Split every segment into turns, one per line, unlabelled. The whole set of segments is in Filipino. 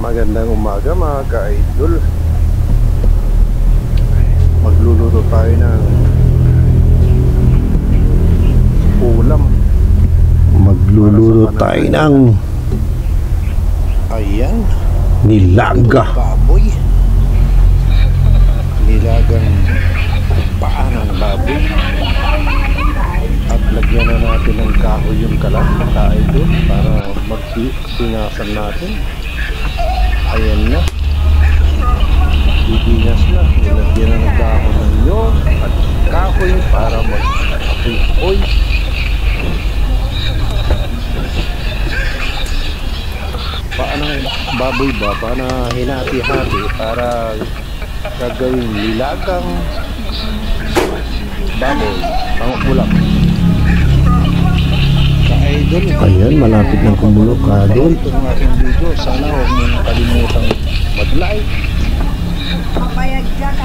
Magandang umaga mga ka-idol. Magluluto tayo ng ulam.
Magluluto tayo ng
ayan,
nilaga.
baboy. Nilagang paa ng baboy. At lagyan na natin ng kahoy yung kalan ka-idol para magpinasan natin. Ayan na, bibigas na. Nilagyan na ng kahoy ng nyog at kahoy para mag-apoy. Paano baboy ba? Paano hinati-hati para gagawin nilagang baboy pangulak. Ka-idol,
Ayan, malapit ng kumulo ka doon.
ito ang aking video. Sana huwag mong kalimutang mag-like,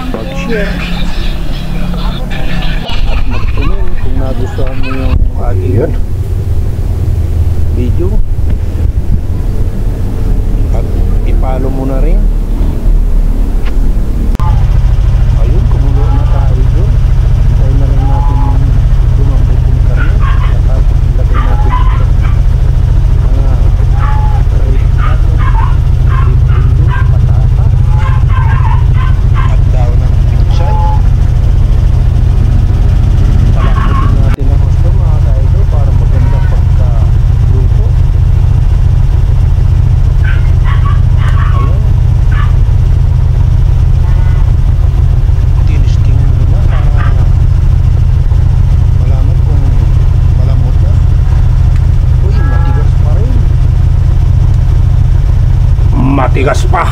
mag-share at mag-comment kung nagustuhan mo yung aking video. At i-follow mo na rin. Ayun, kumulo na tayo doon. Tayo na rin natin lumambot yung karne. At ilagay natin ito patata at daw ng pichay. Palakutin natin ang gusto mga ka-idol para magandang pagkaluto. Ayan, tinisting muna para malaman kung malamot na. Uy, matigas pa rin.
Matigas pa.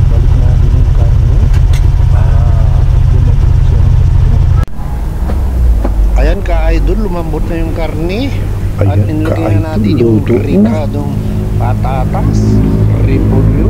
Balik natin yung karne para lumambot siya. Ayan ka-idol, lumambot na yung karne. At
Ayan,
inilagay na natin
ka-idol,
yung
luto na.
ricadong patatas, repolyo,